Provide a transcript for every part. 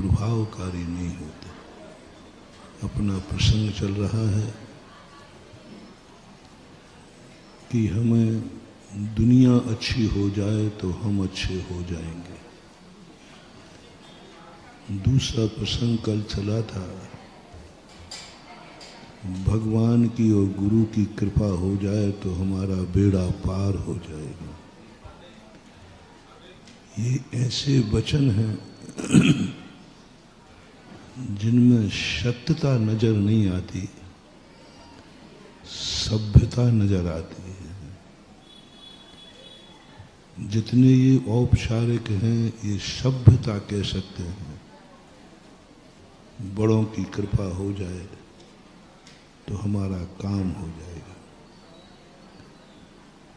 प्रभावकारी नहीं होते। अपना प्रसंग चल रहा है कि हमें दुनिया अच्छी हो जाए तो हम अच्छे हो जाएंगे। दूसरा प्रसंग कल चला था, भगवान की और गुरु की कृपा हो जाए तो हमारा बेड़ा पार हो जाएगा। ये ऐसे वचन हैं जिनमें सत्यता नजर नहीं आती, सभ्यता नजर आती है। जितने ये औपचारिक हैं ये सभ्यता कह सकते हैं। बड़ों की कृपा हो जाए तो हमारा काम हो जाएगा,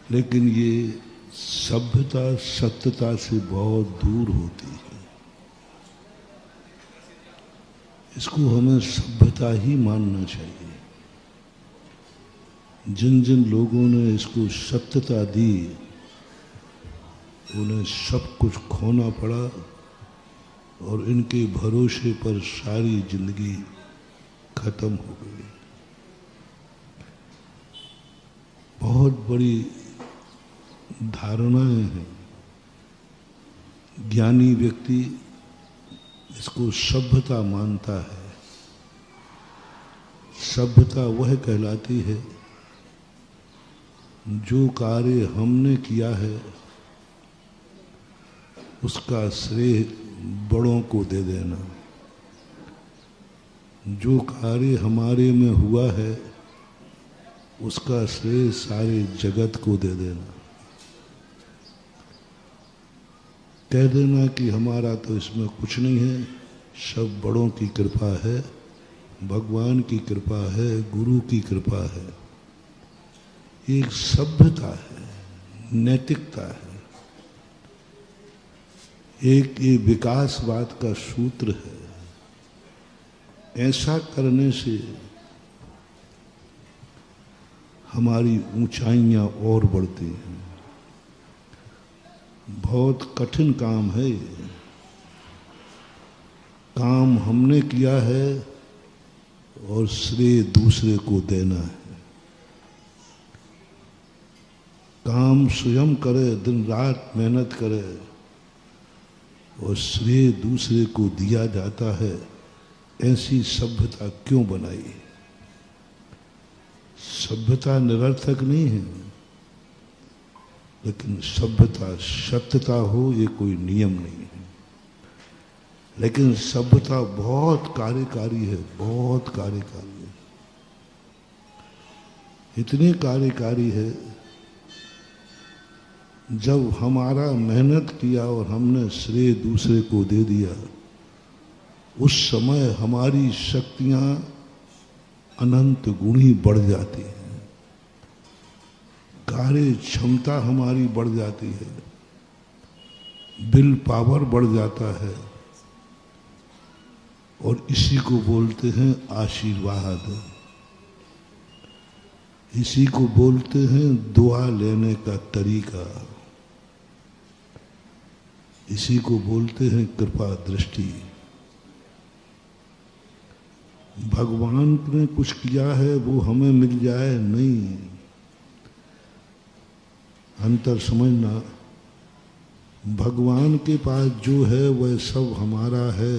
लेकिन ये सभ्यता सत्यता से बहुत दूर होती है। इसको हमें सभ्यता ही मानना चाहिए। जिन जिन लोगों ने इसको सत्यता दी उन्हें सब कुछ खोना पड़ा और इनके भरोसे पर सारी जिंदगी खत्म हो गई। बहुत बड़ी धारणाएं हैं। ज्ञानी व्यक्ति इसको सभ्यता मानता है। सभ्यता वह कहलाती है जो कार्य हमने किया है उसका श्रेय बड़ों को दे देना। जो कार्य हमारे में हुआ है उसका श्रेय सारे जगत को दे देना। कह देना कि हमारा तो इसमें कुछ नहीं है, सब बड़ों की कृपा है, भगवान की कृपा है, गुरु की कृपा है। एक सभ्यता है, नैतिकता है, एक ये विकासवाद का सूत्र है। ऐसा करने से हमारी ऊंचाइयां और बढ़ती हैं। बहुत कठिन काम है ये। काम हमने किया है और श्रेय दूसरे को देना है। काम स्वयं करे, दिन रात मेहनत करे और श्रेय दूसरे को दिया जाता है। ऐसी सभ्यता क्यों बनाई? सभ्यता निरर्थक नहीं है, लेकिन सभ्यता सत्यता हो ये कोई नियम नहीं है। लेकिन सभ्यता बहुत कार्यकारी है, बहुत कार्यकारी है। इतनी कार्यकारी है, जब हमारा मेहनत किया और हमने श्रेय दूसरे को दे दिया, उस समय हमारी शक्तियां अनंत गुणी बढ़ जाती हैं। कार्य क्षमता हमारी बढ़ जाती है, विल पावर बढ़ जाता है, और इसी को बोलते हैं आशीर्वाद। इसी को बोलते हैं दुआ लेने का तरीका। इसी को बोलते हैं कृपा दृष्टि। भगवान ने कुछ किया है वो हमें मिल जाए नहीं। अंतर समझना, भगवान के पास जो है वह सब हमारा है,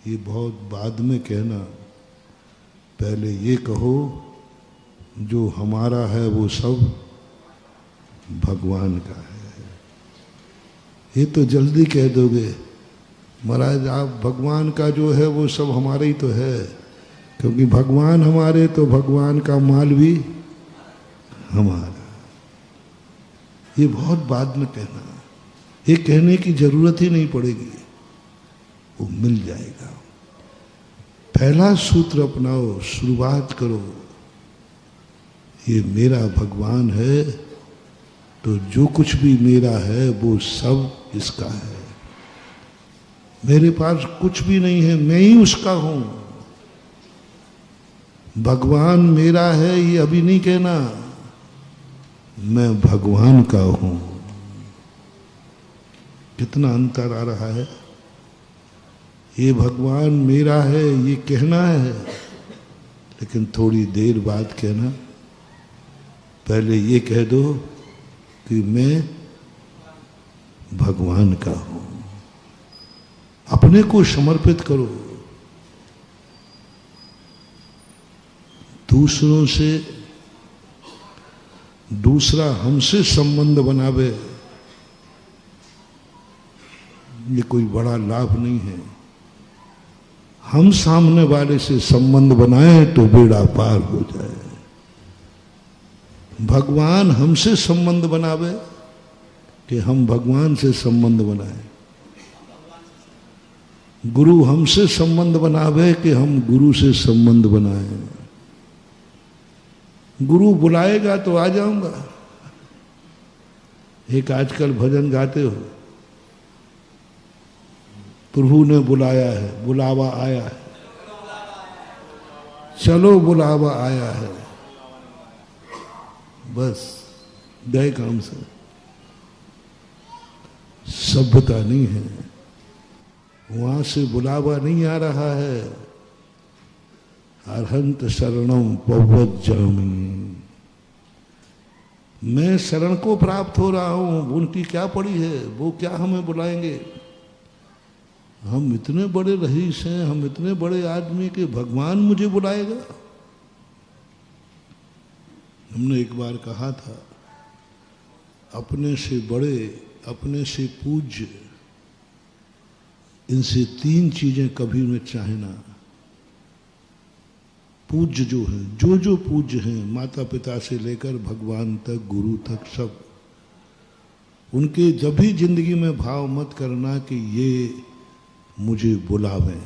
ये बहुत बाद में कहना। पहले ये कहो जो हमारा है वो सब भगवान का है। ये तो जल्दी कह दोगे, महाराज आप भगवान का जो है वो सब हमारा ही तो है, क्योंकि भगवान हमारे तो भगवान का माल भी हमारा। ये बहुत बाद में कहना, ये कहने की जरूरत ही नहीं पड़ेगी, वो मिल जाएगा। पहला सूत्र अपनाओ, शुरुआत करो, ये मेरा भगवान है तो जो कुछ भी मेरा है वो सब इसका है। मेरे पास कुछ भी नहीं है, मैं ही उसका हूं। भगवान मेरा है ये अभी नहीं कहना, मैं भगवान का हूं। कितना अंतर आ रहा है। ये भगवान मेरा है ये कहना है, लेकिन थोड़ी देर बाद कहना, पहले ये कह दो कि मैं भगवान का हूं। अपने को समर्पित करो। दूसरों से दूसरा हमसे संबंध बनावे, ये कोई बड़ा लाभ नहीं है। हम सामने वाले से संबंध बनाए तो बेड़ा पार हो जाए। भगवान हमसे संबंध बनावे कि हम भगवान से संबंध बनाए। गुरु हमसे संबंध बनावे कि हम गुरु से संबंध बनाए। गुरु बुलाएगा तो आ जाऊंगा। एक आजकल भजन गाते हो, प्रभु ने बुलाया है, बुलावा आया है, चलो बुलावा आया है, बस गए काम से। सभ्यता नहीं है, वहां से बुलावा नहीं आ रहा है। अरहंत शरणम पवज्जामि, मैं शरण को प्राप्त हो रहा हूं, उनकी क्या पड़ी है, वो क्या हमें बुलाएंगे। हम इतने बड़े रईस हैं, हम इतने बड़े आदमी के भगवान मुझे बुलाएगा। हमने एक बार कहा था, अपने से बड़े, अपने से पूज्य, इनसे तीन चीजें कभी न चाहना। पूज्य जो है, जो पूज्य हैं, माता पिता से लेकर भगवान तक, गुरु तक, सब, उनके जब भी जिंदगी में भाव मत करना कि ये मुझे बुलावें।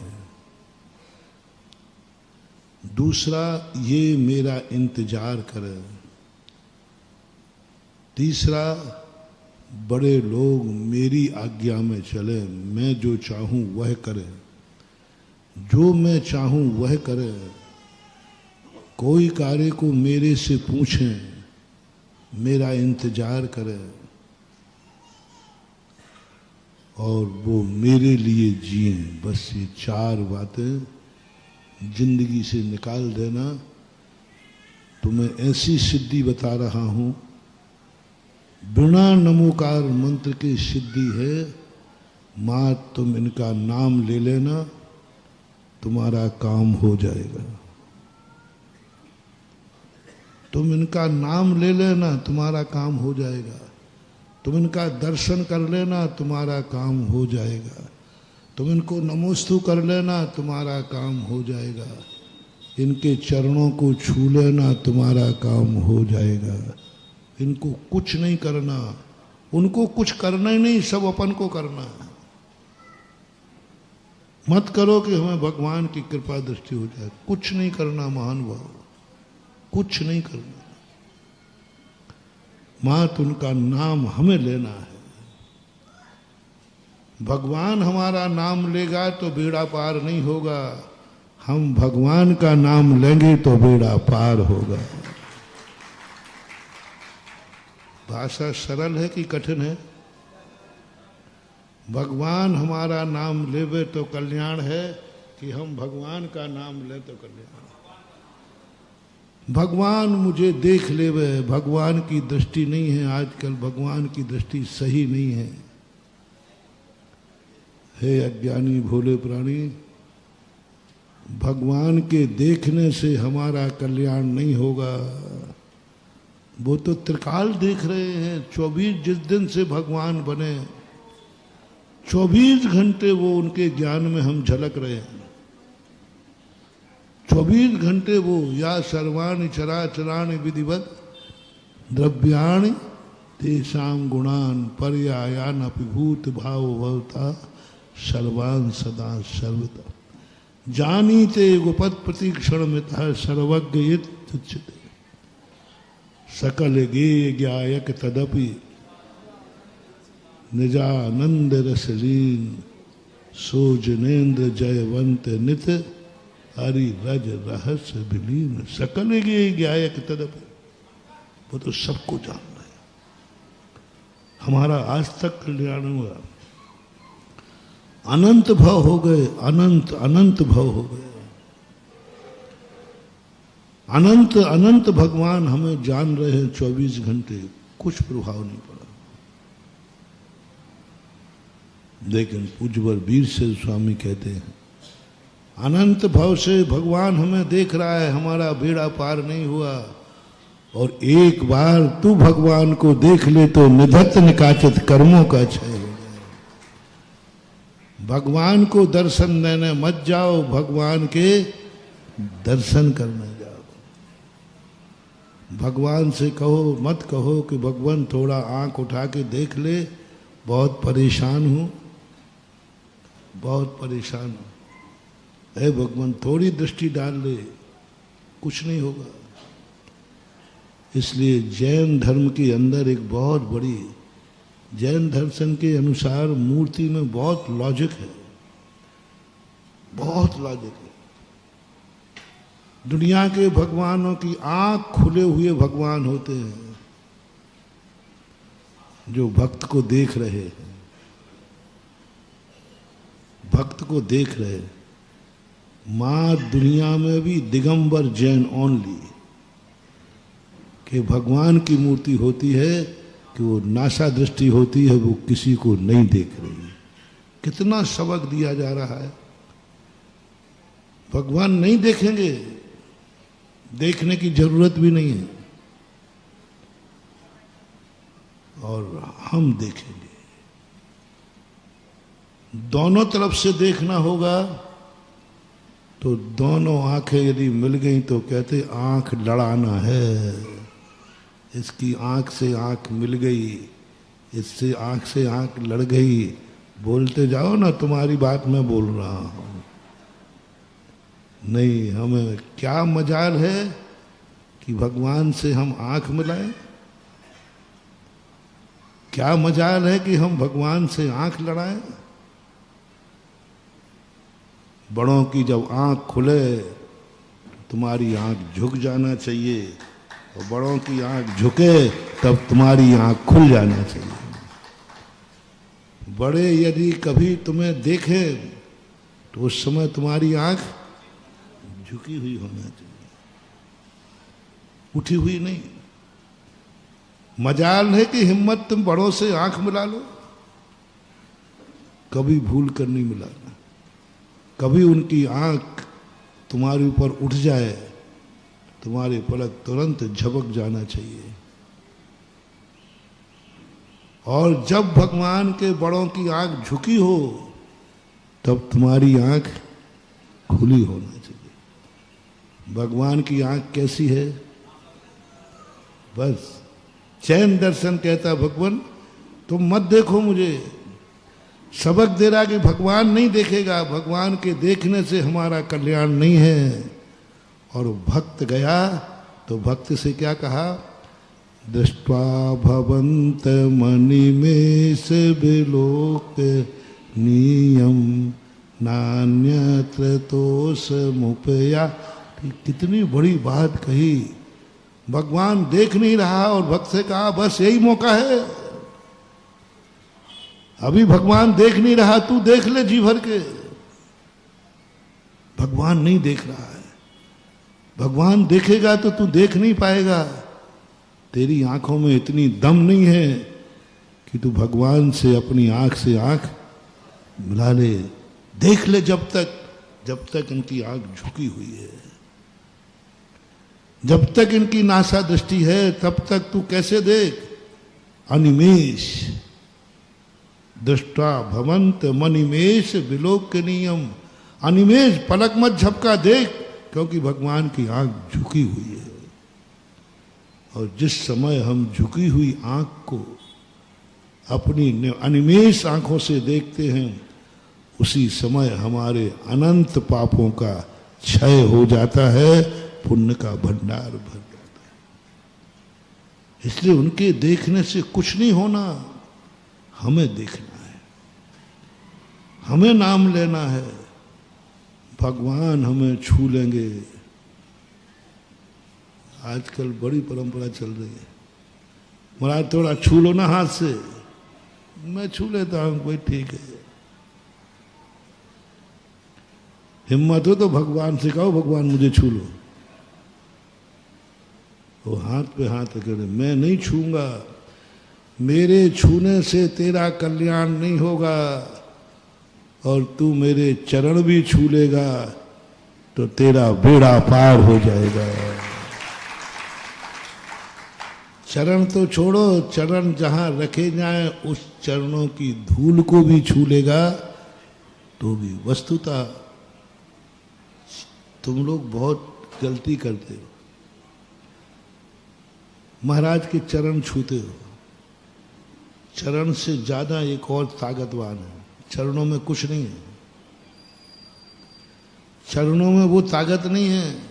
दूसरा, ये मेरा इंतजार करे। तीसरा, बड़े लोग मेरी आज्ञा में चले, मैं जो चाहूं वह करे, जो मैं चाहूं वह करे। कोई कार्य को मेरे से पूछें, मेरा इंतजार करे और वो मेरे लिए जिए। बस ये चार बातें जिंदगी से निकाल देना। तो मैं ऐसी सिद्धि बता रहा हूं, बिना नमोकार मंत्र की सिद्धि है। मां तुम इनका नाम ले लेना, तुम्हारा काम हो जाएगा। तुम इनका नाम ले लेना, तुम्हारा काम हो जाएगा। तुम इनका दर्शन कर लेना, तुम्हारा काम हो जाएगा। तुम इनको नमोस्तु कर लेना, तुम्हारा काम हो जाएगा। इनके चरणों को छू लेना, तुम्हारा काम हो जाएगा। इनको कुछ नहीं करना, उनको कुछ करना ही नहीं, सब अपन को करना है। मत करो कि हमें भगवान की कृपा दृष्टि हो जाए। कुछ नहीं करना महानुभाव, कुछ नहीं करना। मात उनका नाम हमें लेना है। भगवान हमारा नाम लेगा तो बेड़ा पार नहीं होगा, हम भगवान का नाम लेंगे तो बेड़ा पार होगा। भाषा सरल है कि कठिन है? भगवान हमारा नाम लेवे तो कल्याण है कि हम भगवान का नाम ले तो कल्याण। भगवान मुझे देख लेवे, भगवान की दृष्टि नहीं है। आजकल भगवान की दृष्टि सही नहीं है। हे अज्ञानी भोले प्राणी, भगवान के देखने से हमारा कल्याण नहीं होगा। वो तो त्रिकाल देख रहे हैं। 24 जिस दिन से भगवान बने 24 घंटे वो उनके ज्ञान में हम झलक रहे हैं। 24 घंटे वो या सर्वाणि चराचराणि विधिवत द्रव्याणि तेषां गुणान पर्यायान अभिभूत भाव भवता सर्वान सदा सर्वदा जानीते गुपत प्रतीक्षण मितः सर्वज्ञ इत्युच्यते। सकल गेय ज्ञायक तदपि निजानंद रसलीन सोजनेन्द्र जयवंत नित हरि रज रहस्य विलीन। सकल गेय ज्ञायक तदपि, वो तो सबको जानना है। हमारा आज तक कल्याण हुआ। अनंत भव हो गए, अनंत अनंत भव हो गए, अनंत अनंत भगवान हमें जान रहे हैं 24 घंटे, कुछ प्रभाव नहीं पड़ा। लेकिन पूज्यवर वीर से स्वामी कहते हैं अनंत भव से भगवान हमें देख रहा है, हमारा बेड़ा पार नहीं हुआ। और एक बार तू भगवान को देख ले तो निधत्त निकाचित कर्मों का क्षय हो जाए। भगवान को दर्शन देने मत जाओ, भगवान के दर्शन करने जाओ। भगवान से कहो, मत कहो कि भगवान थोड़ा आंख उठा के देख ले, बहुत परेशान हूं, बहुत परेशान हूं। हे भगवान थोड़ी दृष्टि डाल ले, कुछ नहीं होगा। इसलिए जैन धर्म के अंदर एक बहुत बड़ी, जैन दर्शन के अनुसार मूर्ति में बहुत लॉजिक है, बहुत लॉजिक है। दुनिया के भगवानों की आंख खुले हुए भगवान होते हैं, जो भक्त को देख रहे हैं, भक्त को देख रहे। मां दुनिया में भी दिगंबर जैन ओनली, कि भगवान की मूर्ति होती है कि वो नासा दृष्टि होती है, वो किसी को नहीं देख रही। कितना सबक दिया जा रहा है। भगवान नहीं देखेंगे, देखने की जरूरत भी नहीं है, और हम देखेंगे। दोनों तरफ से देखना होगा, तो दोनों आंखें यदि मिल गई तो कहते आंख लड़ाना है। इसकी आंख से आंख मिल गई, इससे आंख से आंख लड़ गई। बोलते जाओ ना, तुम्हारी बात मैं बोल रहा हूं। नहीं, हमें क्या मजाल है कि भगवान से हम आंख मिलाएं? क्या मजाल है कि हम भगवान से आंख लड़ाएं? बड़ों की जब आंख खुले तुम्हारी आंख झुक जाना चाहिए, और बड़ों की आंख झुके तब तुम्हारी आंख खुल जाना चाहिए। बड़े यदि कभी तुम्हें देखें तो उस समय तुम्हारी आंख झुकी हुई होना चाहिए, उठी हुई नहीं। मजाल है कि हिम्मत तुम बड़ों से आंख मिला लो, कभी भूल कर नहीं मिलाना। कभी उनकी आंख तुम्हारे ऊपर उठ जाए, तुम्हारे पलक तुरंत झपक जाना चाहिए। और जब भगवान के बड़ों की आंख झुकी हो तब तुम्हारी आंख खुली होना चाहिए। भगवान की आंख कैसी है? बस चैन दर्शन कहता भगवान तुम मत देखो मुझे। सबक दे रहा कि भगवान नहीं देखेगा, भगवान के देखने से हमारा कल्याण नहीं है। और भक्त गया तो भक्त से क्या कहा? दृष्ट्वा भवंत मणिमेष विलोक नियम नान्यत्र तोषमुपया। कितनी बड़ी बात कही। भगवान देख नहीं रहा और भक्त से कहा बस यही मौका है, अभी भगवान देख नहीं रहा, तू देख ले जी भर के। भगवान नहीं देख रहा है, भगवान देखेगा तो तू देख नहीं पाएगा। तेरी आंखों में इतनी दम नहीं है कि तू भगवान से अपनी आंख से आंख मिला ले। देख ले जब तक इनकी आंख झुकी हुई है, जब तक इनकी नासा दृष्टि है तब तक तू कैसे देख? अनिमेष दृष्टा भवंत मनिमेष विलोकनीयम। अनिमेष पलक मत झपका, देख, क्योंकि भगवान की आंख झुकी हुई है। और जिस समय हम झुकी हुई आंख को अपनी अनिमेष आंखों से देखते हैं, उसी समय हमारे अनंत पापों का क्षय हो जाता है, पुण्य का भंडार भर जाता है। इसलिए उनके देखने से कुछ नहीं होना, हमें देखना है, हमें नाम लेना है। भगवान हमें छू लेंगे। आजकल बड़ी परंपरा चल रही है, महाराज थोड़ा छू लो ना हाथ से। मैं छू लेता हूं, कोई ठीक है। हिम्मत हो तो भगवान से कहो भगवान मुझे छू लो। वो हाथ पे हाथ रखे, मैं नहीं छूंगा, मेरे छूने से तेरा कल्याण नहीं होगा, और तू मेरे चरण भी छू लेगा तो तेरा बेड़ा पार हो जाएगा। चरण तो छोड़ो, चरण जहां रखे जाएं उस चरणों की धूल को भी छू लेगा तो भी। वस्तुतः तुम लोग बहुत गलती करते हो, महाराज के चरण छूते हो। चरण से ज्यादा एक और ताकतवान है, चरणों में कुछ नहीं है, चरणों में वो ताकत नहीं है।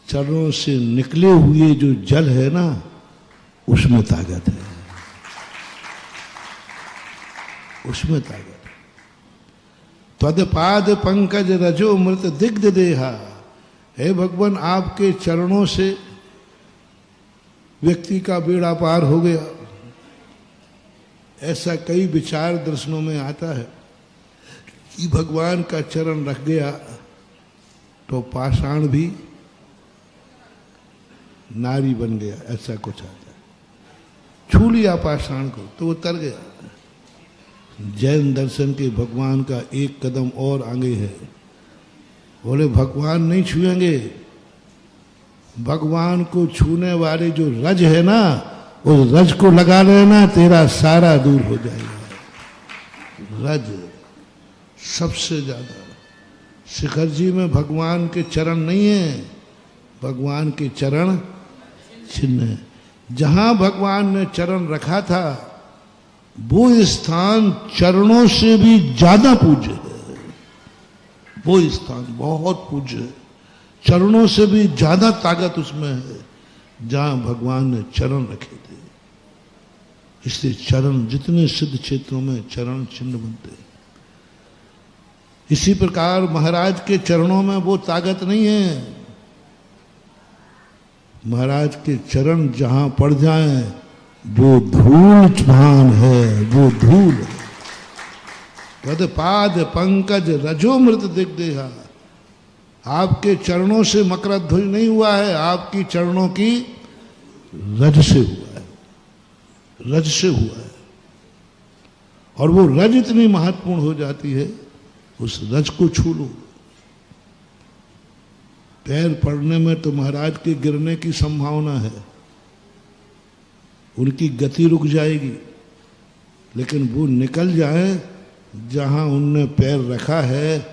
चरणों से निकले हुए जो जल है ना, उसमें ताकत है, उसमें ताकत है। त्वदपाद पंकज रजो मृत दिग्ध देहा। हे भगवान, आपके चरणों से व्यक्ति का बेड़ा पार हो गया। ऐसा कई विचार दर्शनों में आता है कि भगवान का चरण रख गया तो पाषाण भी नारी बन गया, ऐसा कुछ आता है। छू लिया पाषाण को तो वो तर गया। जैन दर्शन के भगवान का एक कदम और आगे है। बोले भगवान नहीं छुएंगे, भगवान को छूने वाले जो रज है ना, उस रज को लगा लेना, तेरा सारा दूर हो जाएगा। रज सबसे ज्यादा। शिखर जी में भगवान के चरण नहीं है, भगवान के चरण चिन्ह है। जहां भगवान ने चरण रखा था वो स्थान चरणों से भी ज्यादा पूज्य है। वो स्थान बहुत पूज्य है, चरणों से भी ज्यादा ताकत उसमें है जहां भगवान ने चरण रखे थे। इसलिए चरण, जितने सिद्ध क्षेत्रों में चरण चिन्ह बनते हैं। इसी प्रकार महाराज के चरणों में वो ताकत नहीं है। महाराज के चरण जहां पड़ जाएं, वो धूल भान है, वो धूल है। पद पाद पंकज रजोमृत दिग्देहा। आपके चरणों से मकर ध्वज नहीं हुआ है, आपकी चरणों की रज से हुआ है, रज से हुआ है। और वो रज इतनी महत्वपूर्ण हो जाती है, उस रज को छू लो। पैर पड़ने में तो महाराज के गिरने की संभावना है, उनकी गति रुक जाएगी, लेकिन वो निकल जाए जहां उनने पैर रखा है,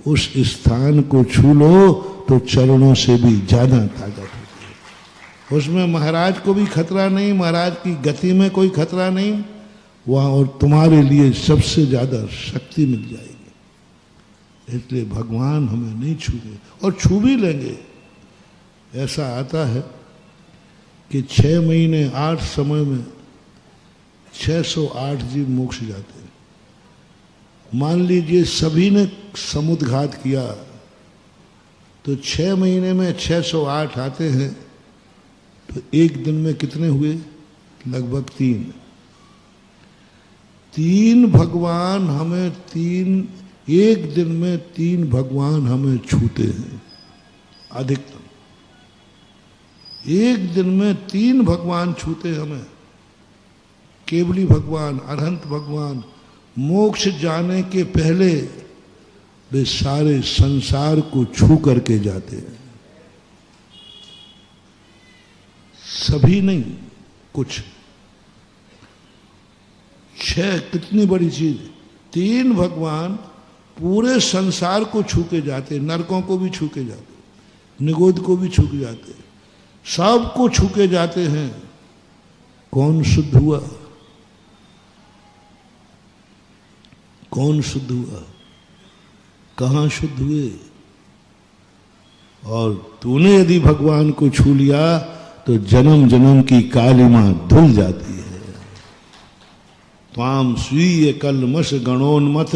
उस स्थान को छू लो तो चरणों से भी ज्यादा ताकत होती है। उसमें महाराज को भी खतरा नहीं, महाराज की गति में कोई खतरा नहीं वहां, और तुम्हारे लिए सबसे ज्यादा शक्ति मिल जाएगी। इसलिए भगवान हमें नहीं छूगे, और छू भी लेंगे। ऐसा आता है कि 6 महीने 8 समय में 608 जीव मोक्ष जाते हैं। मान लीजिए सभी ने समुद्घात किया तो 6 महीने में 608 आते हैं, तो एक दिन में कितने हुए? लगभग 3 भगवान हमें एक दिन में 3 भगवान हमें छूते हैं अधिकतम। एक दिन में 3 भगवान छूते हमें। केवली भगवान, अरहंत भगवान मोक्ष जाने के पहले वे सारे संसार को छू करके जाते हैं। सभी नहीं, कुछ। 6 कितनी बड़ी चीज। 3 भगवान पूरे संसार को छू के जाते, नरकों को भी छू के जाते, निगोद को भी छू के जाते, सबको छू के जाते हैं। कौन शुद्ध हुआ? कौन शुद्ध हुआ? कहां शुद्ध हुए? और तूने यदि भगवान को छू लिया तो जन्म जन्म की कालिमा धुल जाती है। त्वाम स्वीय कलमश गणोन्मथ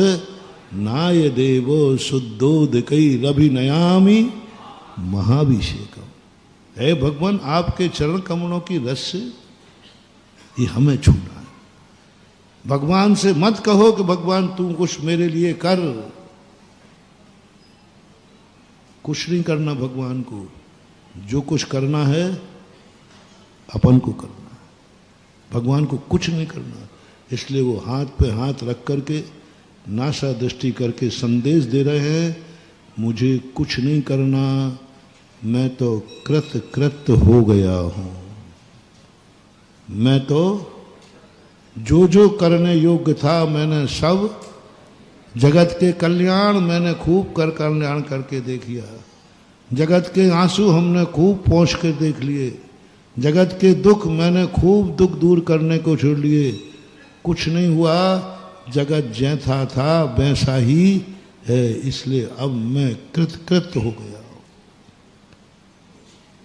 नाय देवो शुद्धोदकई रभिनयामि महाभिषेकम। हे भगवान, आपके चरण कमलों की रस से ये हमें छूना है। भगवान से मत कहो कि भगवान तू कुछ मेरे लिए कर, कुछ नहीं करना भगवान को, जो कुछ करना है अपन को करना है, भगवान को कुछ नहीं करना। इसलिए वो हाथ पे हाथ रख करके नासा दृष्टि करके संदेश दे रहे हैं, मुझे कुछ नहीं करना, मैं तो कृत हो गया हूं। मैं तो जो जो करने योग्य था मैंने सब, जगत के कल्याण मैंने खूब कर कल्याण करके देख लिया, जगत के आंसू हमने खूब पहुँच कर देख लिए, जगत के दुख मैंने खूब दुख दूर करने को छोड़ लिए, कुछ नहीं हुआ, जगत जैसा था वैसा ही है, इसलिए अब मैं कृत हो गया हूं।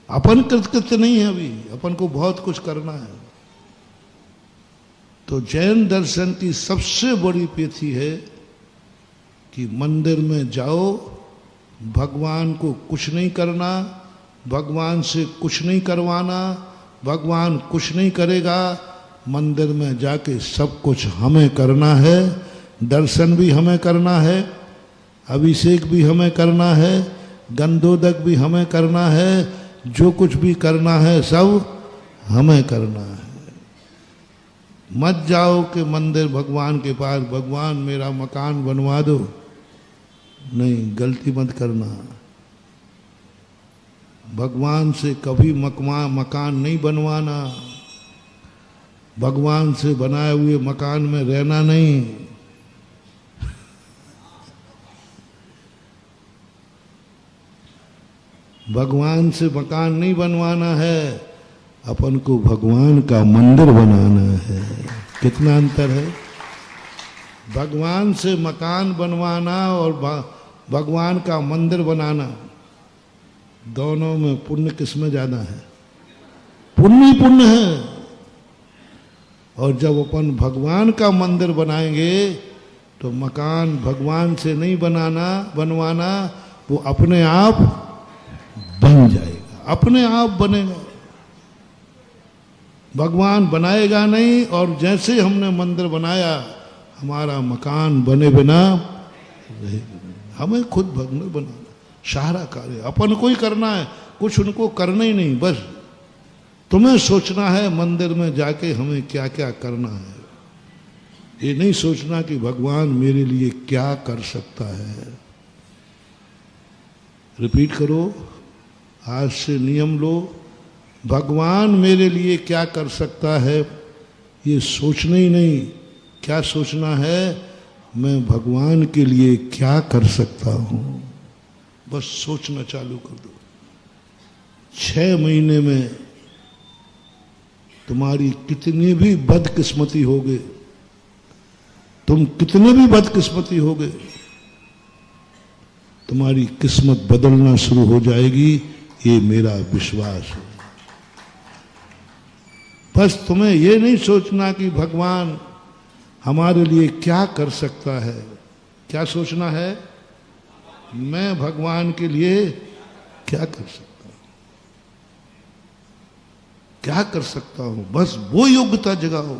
अपन कृतकृत्य नहीं है, अभी अपन को बहुत कुछ करना है। तो जैन दर्शन की सबसे बड़ी पेथी है कि मंदिर में जाओ, भगवान को कुछ नहीं करना, भगवान से कुछ नहीं करवाना, भगवान कुछ नहीं करेगा, मंदिर में जाके सब कुछ हमें करना है, दर्शन भी हमें करना है, अभिषेक भी हमें करना है, गंधोदक भी हमें करना है, जो कुछ भी करना है सब हमें करना है। मत जाओ कि मंदिर भगवान के पास, भगवान मेरा मकान बनवा दो, नहीं, गलती मत करना। भगवान से कभी मकान नहीं बनवाना, भगवान से बनाए हुए मकान में रहना नहीं। भगवान से मकान नहीं बनवाना है, अपन को भगवान का मंदिर बनाना है। कितना अंतर है, भगवान से मकान बनवाना और भगवान का मंदिर बनाना, दोनों में पुण्य किसमें ज्यादा है? पुण्य ही पुण्य है। और जब अपन भगवान का मंदिर बनाएंगे तो मकान भगवान से नहीं बनवाना, वो अपने आप बन जाएगा, अपने आप बनेगा, भगवान बनाएगा नहीं। और जैसे हमने मंदिर बनाया, हमारा मकान बने बिना रहेगा, हमें खुद मंदिर बनाना, सारा कार्य अपन को ही करना है, कुछ उनको करना ही नहीं। बस तुम्हें सोचना है मंदिर में जाके हमें क्या क्या करना है, ये नहीं सोचना कि भगवान मेरे लिए क्या कर सकता है। रिपीट करो, आज से नियम लो, भगवान मेरे लिए क्या कर सकता है, ये सोचना ही नहीं। क्या सोचना है? मैं भगवान के लिए क्या कर सकता हूं, बस सोचना चालू कर दो। 6 महीने में तुम्हारी कितनी भी बदकिस्मती हो गए, तुम कितने भी बदकिस्मती हो गए, तुम्हारी किस्मत बदलना शुरू हो जाएगी, ये मेरा विश्वास है। बस तुम्हें ये नहीं सोचना कि भगवान हमारे लिए क्या कर सकता है, क्या सोचना है? मैं भगवान के लिए क्या कर सकता हूं, क्या कर सकता हूं, बस वो योग्यता जगाओ,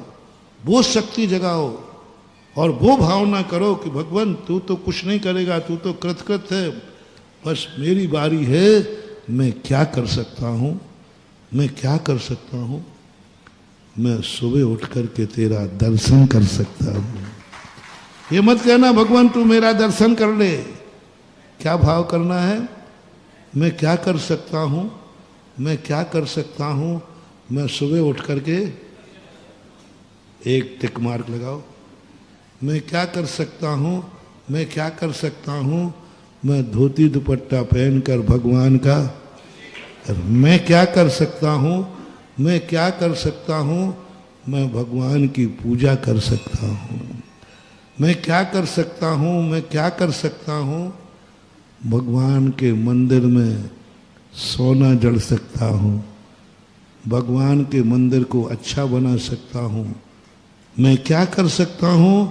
वो शक्ति जगाओ और वो भावना करो कि भगवान तू तो कुछ नहीं करेगा, तू तो कृतकृत है, बस मेरी बारी है, मैं क्या कर सकता हूं, मैं क्या कर सकता हूं, मैं सुबह उठ करके तेरा दर्शन कर सकता हूं। ये मत कहना भगवान तू मेरा दर्शन कर ले, क्या भाव करना है? मैं क्या कर सकता हूं, मैं क्या कर सकता हूं, मैं सुबह उठ करके एक टिक मार्क लगाओ, मैं क्या कर सकता हूं, मैं क्या कर सकता हूं, मैं धोती दुपट्टा पहनकर भगवान का, मैं क्या कर सकता हूं, मैं क्या कर सकता हूं, मैं भगवान की पूजा कर सकता हूं, मैं क्या कर सकता हूं, मैं क्या कर सकता हूं, भगवान के मंदिर में सोना जड़ सकता हूं, भगवान के मंदिर को अच्छा बना सकता हूं, मैं क्या कर सकता हूं,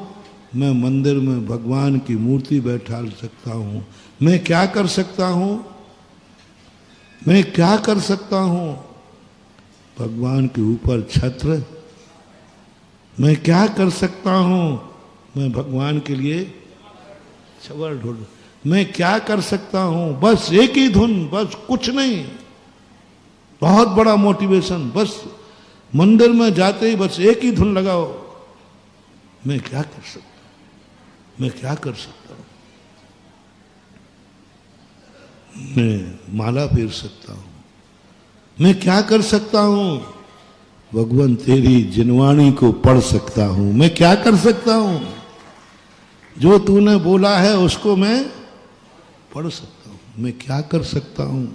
मैं मंदिर में भगवान की मूर्ति बैठा सकता हूं, मैं क्या कर सकता हूं, मैं क्या कर सकता हूं, भगवान के ऊपर छत्र, मैं क्या कर सकता हूं, मैं भगवान के लिए छबर ढूंढ, मैं क्या कर सकता हूं, बस एक ही धुन, बस कुछ नहीं। बहुत बड़ा मोटिवेशन, बस मंदिर में जाते ही बस एक ही धुन लगाओ। मैं क्या कर सकता हूं, मैं क्या कर सकता हूं, मैं माला फेर सकता हूं, मैं क्या कर सकता हूं, भगवान तेरी जिनवाणी को पढ़ सकता हूं, मैं क्या कर सकता हूं, जो तूने बोला है उसको मैं पढ़ सकता हूं, मैं क्या कर सकता हूं,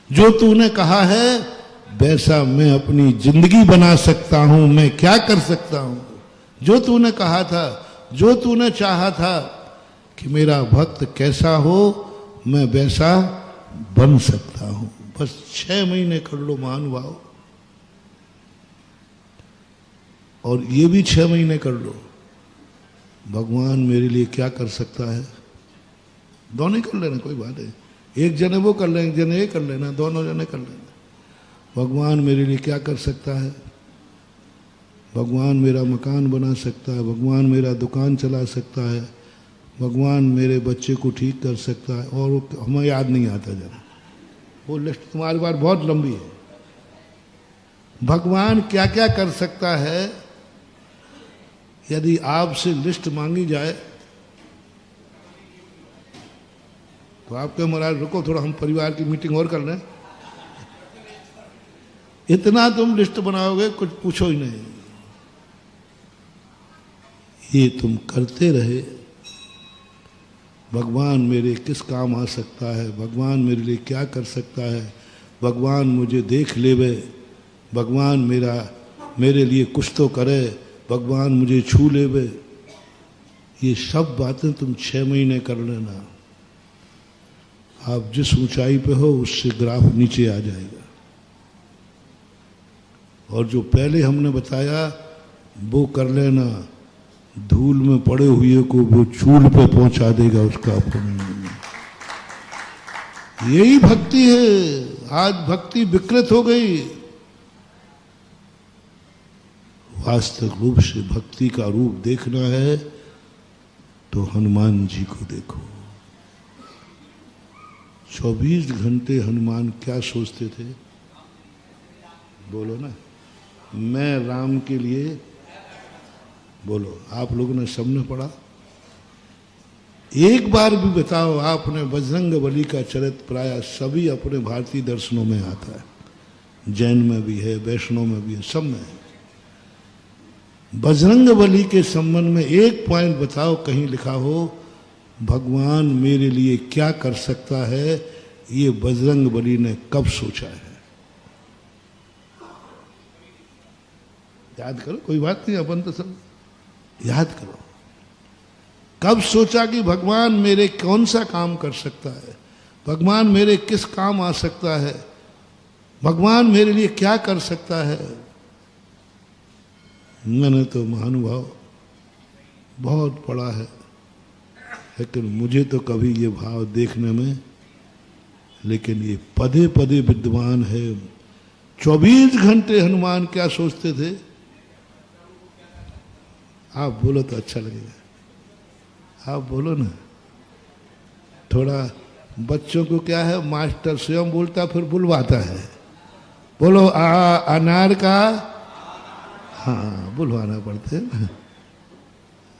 जो तूने कहा है वैसा मैं अपनी जिंदगी बना सकता हूं, मैं क्या कर सकता हूं, जो तूने कहा था, जो तूने चाहा था कि मेरा भक्त कैसा हो मैं वैसा बन सकता हूं। बस 6 महीने कर लो महानुभाव, और ये भी 6 महीने कर लो। भगवान मेरे लिए क्या कर सकता है, दोनों ही कर लेना, कोई बात नहीं। एक जने वो कर लेना, एक जने ये कर लेना, दोनों जने कर लेना। भगवान मेरे लिए क्या कर सकता है, भगवान मेरा मकान बना सकता है, भगवान मेरा दुकान चला सकता है, भगवान मेरे बच्चे को ठीक कर सकता है, और हमें याद नहीं आता जरा, वो लिस्ट तुम्हारी बार बहुत लंबी है। भगवान क्या क्या कर सकता है, यदि आपसे लिस्ट मांगी जाए तो आपके महाराज रुको थोड़ा, हम परिवार की मीटिंग और कर लें। इतना तुम लिस्ट बनाओगे कुछ पूछो ही नहीं। ये तुम करते रहे, भगवान मेरे किस काम आ सकता है, भगवान मेरे लिए क्या कर सकता है, भगवान मुझे देख लेवे, भगवान मेरे लिए कुछ तो करे, भगवान मुझे छू लेवे। ये सब बातें तुम 6 महीने कर लेना, आप जिस ऊंचाई पे हो उससे ग्राफ नीचे आ जाएगा। और जो पहले हमने बताया वो कर लेना, धूल में पड़े हुए को वो चूल पे पहुंचा देगा उसका पुण्य। यही भक्ति है। आज भक्ति विकृत हो गई। वास्तविक रूप से भक्ति का रूप देखना है तो हनुमान जी को देखो। 24 घंटे हनुमान क्या सोचते थे, बोलो ना, मैं राम के लिए, बोलो आप लोगों ने सबने पढ़ा, एक बार भी बताओ आपने बजरंग बली का चरित्र, प्राय सभी अपने भारतीय दर्शनों में आता है, जैन में भी है, वैष्णव में भी है, सब में है। बजरंग बली के संबंध में एक पॉइंट बताओ कहीं लिखा हो भगवान मेरे लिए क्या कर सकता है, ये बजरंग बली ने कब सोचा है? याद करो, कोई बात नहीं, अपन तो सब याद करो। कब सोचा कि भगवान मेरे कौन सा काम कर सकता है, भगवान मेरे किस काम आ सकता है, भगवान मेरे लिए क्या कर सकता है? मैंने तो महानुभाव बहुत पढ़ा है, लेकिन मुझे तो कभी ये भाव देखने में, लेकिन ये पदे पदे विद्वान है। 24 घंटे हनुमान क्या सोचते थे, आप बोलो तो अच्छा लगेगा, आप बोलो ना। थोड़ा बच्चों को क्या है, मास्टर स्वयं बोलता फिर बुलवाता है, बोलो अनार का, हाँ बुलवाना पड़ते है ना।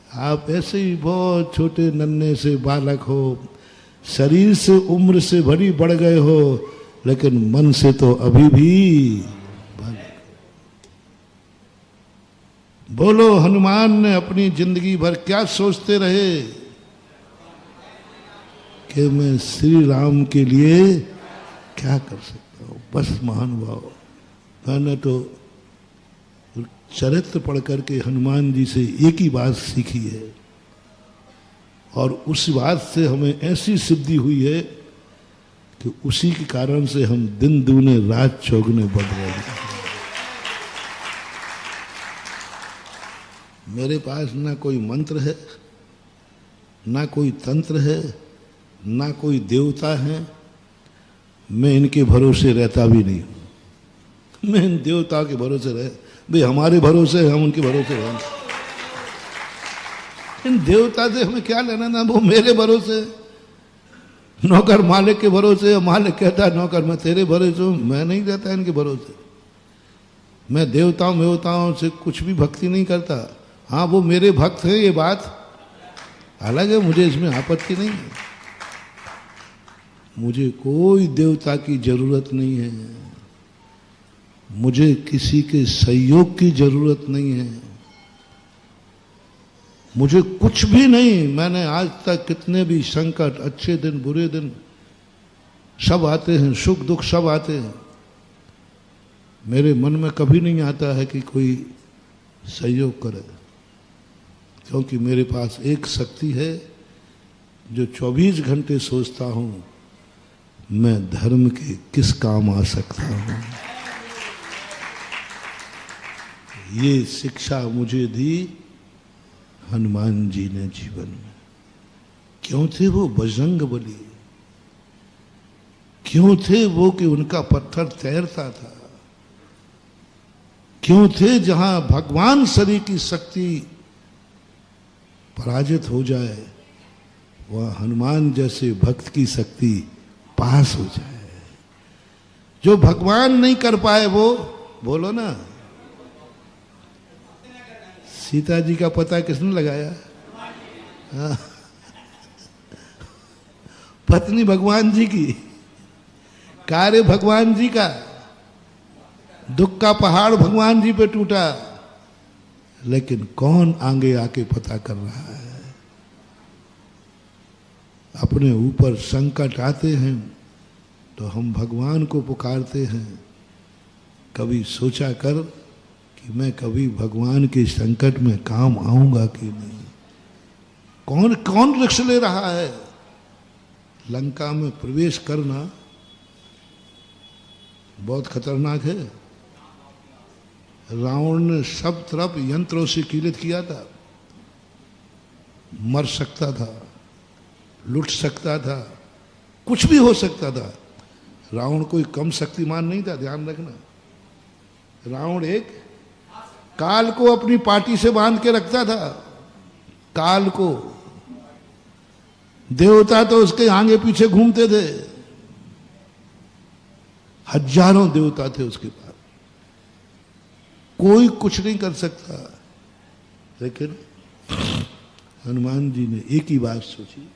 आप ऐसे ही बहुत छोटे नन्हे से बालक हो, शरीर से उम्र से बड़ी बढ़ गए हो, लेकिन मन से तो अभी भी बालक। बोलो हनुमान ने अपनी जिंदगी भर क्या सोचते रहे कि मैं श्री राम के लिए क्या कर सकता हूं। बस महानुभाव, मैंने तो चरित्र पढ़ करके हनुमान जी से एक ही बात सीखी है, और उस बात से हमें ऐसी सिद्धि हुई है कि उसी के कारण से हम दिन दूने रात चौगुने बढ़ रहे हैं। मेरे पास ना कोई मंत्र है, ना कोई तंत्र है, ना कोई देवता है, मैं इनके भरोसे रहता भी नहीं हूं। मैं इन देवताओं के भरोसे रहे, भाई हमारे भरोसे हम उनके भरोसे रहें। इन देवता से हमें क्या लेना ना, वो मेरे भरोसे। नौकर मालिक के भरोसे है, मालिक कहता है नौकर मैं तेरे भरोसे हूं, मैं नहीं रहता इनके भरोसे। मैं देवताओं से कुछ भी भक्ति नहीं करता। हाँ वो मेरे भक्त हैं, ये बात अलग है, मुझे इसमें आपत्ति नहीं है। मुझे कोई देवता की जरूरत नहीं है, मुझे किसी के सहयोग की जरूरत नहीं है, मुझे कुछ भी नहीं। मैंने आज तक कितने भी संकट, अच्छे दिन बुरे दिन सब आते हैं, सुख दुख सब आते हैं, मेरे मन में कभी नहीं आता है कि कोई सहयोग करे, क्योंकि मेरे पास एक शक्ति है जो 24 घंटे सोचता हूं मैं धर्म के किस काम आ सकता हूं। ये शिक्षा मुझे दी हनुमान जी ने जीवन में। क्यों थे वो बजरंग बली? क्यों थे वो कि उनका पत्थर तैरता था? क्यों थे जहां भगवान शरीर की शक्ति पराजित हो जाए वह हनुमान जैसे भक्त की शक्ति पास हो जाए। जो भगवान नहीं कर पाए वो, बोलो ना, सीता जी का पता किसने लगाया? हाँ। पत्नी भगवान जी की, कार्य भगवान जी का, दुख का पहाड़ भगवान जी पे टूटा, लेकिन कौन आगे आके पता कर रहा है? अपने ऊपर संकट आते हैं तो हम भगवान को पुकारते हैं। कभी सोचा कर कि मैं कभी भगवान के संकट में काम आऊंगा कि नहीं? कौन कौन रिस्क ले रहा है? लंका में प्रवेश करना बहुत खतरनाक है। रावण ने सब तरफ यंत्रों से कीलित किया था, मर सकता था, लुट सकता था, कुछ भी हो सकता था। रावण कोई कम शक्तिमान नहीं था, ध्यान रखना। रावण एक काल को अपनी पार्टी से बांध के रखता था, काल को। देवता तो उसके आगे पीछे घूमते थे, हजारों देवता थे उसके पास, कोई कुछ नहीं कर सकता। लेकिन हनुमान जी ने एक ही बात सोची,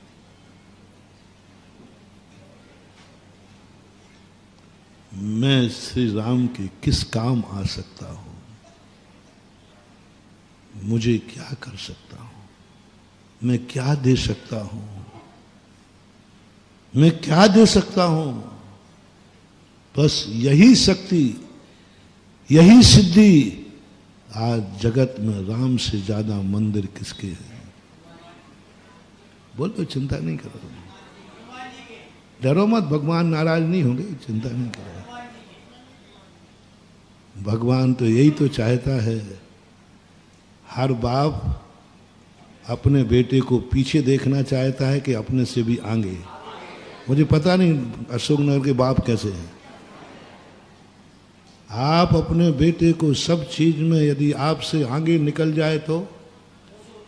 मैं श्री राम के किस काम आ सकता हूं, मुझे क्या कर सकता हूं, मैं क्या दे सकता हूं, मैं क्या दे सकता हूं। बस यही शक्ति, यही सिद्धि। आज जगत में राम से ज्यादा मंदिर किसके हैं? बोलो, चिंता नहीं करो, डरो मत, भगवान नाराज नहीं होंगे, चिंता नहीं करो। भगवान तो यही तो चाहता है, हर बाप अपने बेटे को पीछे देखना चाहता है कि अपने से भी आगे। मुझे पता नहीं अशोकनगर के बाप कैसे हैं। आप अपने बेटे को सब चीज में यदि आपसे आगे निकल जाए तो,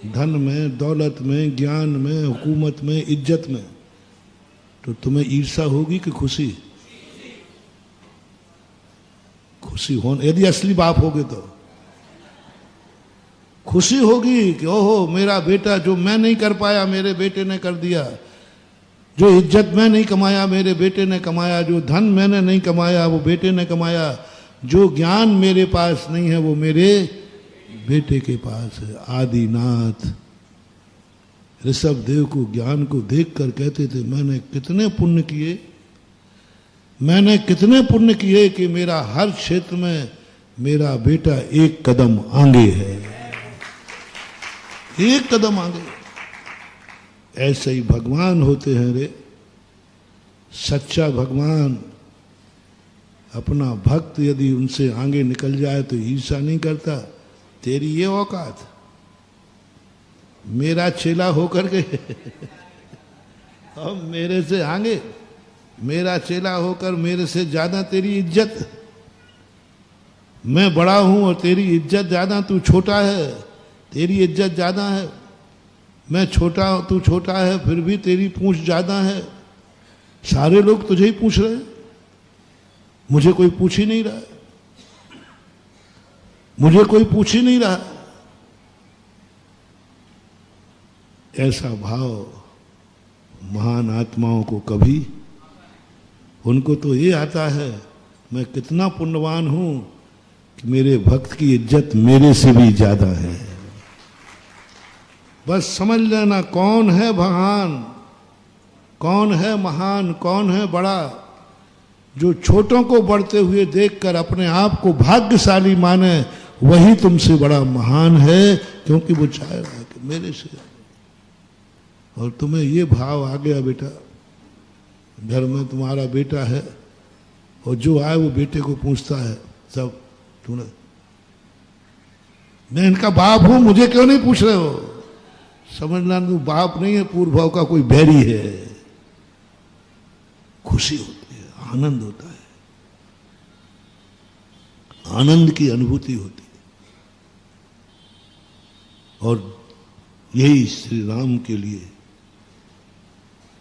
धन में, दौलत में, ज्ञान में, हुकूमत में, इज्जत में, तो तुम्हें ईर्ष्या होगी कि खुशी? खुशी हो, यदि असली बाप होगे तो खुशी होगी कि ओहो मेरा बेटा, जो मैं नहीं कर पाया मेरे बेटे ने कर दिया, जो इज्जत मैं नहीं कमाया मेरे बेटे ने कमाया, जो धन मैंने नहीं कमाया वो बेटे ने कमाया, जो ज्ञान मेरे पास नहीं है वो मेरे बेटे के पास है। आदिनाथ ऋषभ देव को ज्ञान को देखकर कहते थे, मैंने कितने पुण्य किए, मैंने कितने पुण्य किए कि मेरा हर क्षेत्र में मेरा बेटा एक कदम आगे है, एक कदम आगे। ऐसे ही भगवान होते हैं रे। सच्चा भगवान अपना भक्त यदि उनसे आगे निकल जाए तो ईर्ष्या नहीं करता। तेरी ये औकात, मेरा चेला होकर के और मेरे से आगे, मेरा चेला होकर मेरे से ज्यादा तेरी इज्जत, मैं बड़ा हूं और तेरी इज्जत ज्यादा, तू छोटा है तेरी इज्जत ज्यादा है, मैं छोटा तू छोटा है फिर भी तेरी पूंछ ज्यादा है। सारे लोग तुझे ही पूछ रहे हैं, मुझे कोई पूछ ही नहीं रहा, मुझे कोई पूछ ही नहीं रहा। ऐसा भाव महान आत्माओं को कभी, उनको तो ये आता है मैं कितना पुण्यवान हूं कि मेरे भक्त की इज्जत मेरे से भी ज्यादा है। बस समझ लेना कौन है महान, कौन है महान, कौन है बड़ा। जो छोटों को बढ़ते हुए देखकर अपने आप को भाग्यशाली माने, वही तुमसे बड़ा महान है, क्योंकि वो चाह रहा है कि मेरे से। और तुम्हें ये भाव आ गया बेटा, घर में तुम्हारा बेटा है और जो आए वो बेटे को पूछता है सब, तूने, मैं इनका बाप हूं, मुझे क्यों नहीं पूछ रहे हो? समझना तू बाप नहीं है, पूर्व भाव का कोई बैरी है। खुशी होती है, आनंद होता है, आनंद की अनुभूति होती है। और यही श्री राम के लिए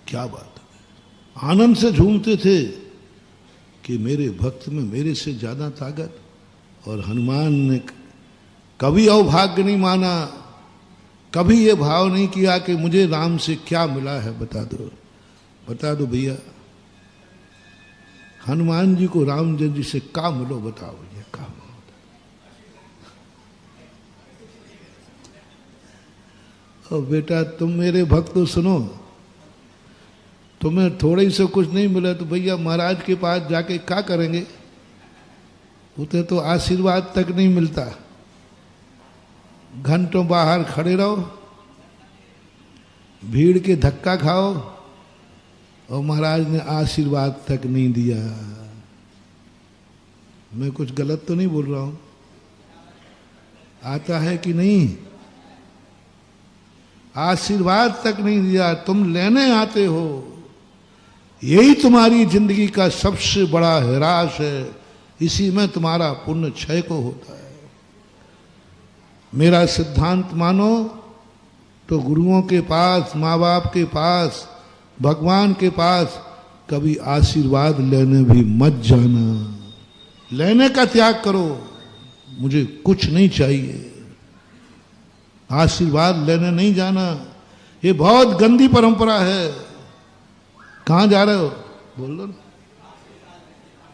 क्या बात है, आनंद से झूमते थे कि मेरे भक्त में मेरे से ज्यादा ताकत। और हनुमान ने कभी अवभाग्य नहीं माना, कभी ये भाव नहीं किया कि मुझे राम से क्या मिला है, बता दो, बता दो भैया। हनुमान जी को रामचंद्र जी से क्या मिलो, बताओ भैया क्या मिलो। और बेटा तुम मेरे भक्त तो सुनो, तुम्हें थोड़े से कुछ नहीं मिला तो भैया महाराज के पास जाके क्या करेंगे? उसे तो आशीर्वाद तक नहीं मिलता, घंटों बाहर खड़े रहो, भीड़ के धक्का खाओ, और महाराज ने आशीर्वाद तक नहीं दिया। मैं कुछ गलत तो नहीं बोल रहा हूं? आता है कि नहीं? आशीर्वाद तक नहीं दिया, तुम लेने आते हो। यही तुम्हारी जिंदगी का सबसे बड़ा हिरास है, इसी में तुम्हारा पुण्य क्षय को होता है। मेरा सिद्धांत मानो तो गुरुओं के पास, माँ बाप के पास, भगवान के पास कभी आशीर्वाद लेने भी मत जाना। लेने का त्याग करो, मुझे कुछ नहीं चाहिए, आशीर्वाद लेने नहीं जाना। ये बहुत गंदी परंपरा है। कहाँ जा रहे हो? बोल दो ना।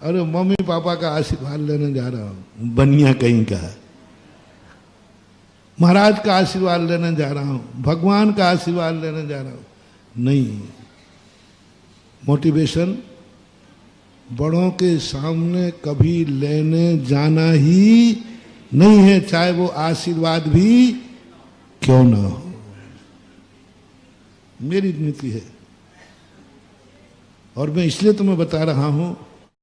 अरे मम्मी पापा का आशीर्वाद लेने जा रहा हूं, बनिया कहीं का। महाराज का आशीर्वाद लेने जा रहा हूं, भगवान का आशीर्वाद लेने जा रहा हूं। नहीं, मोटिवेशन बड़ों के सामने कभी लेने जाना ही नहीं है, चाहे वो आशीर्वाद भी क्यों ना हो। मेरी नीति है, और मैं इसलिए तुम्हें बता रहा हूं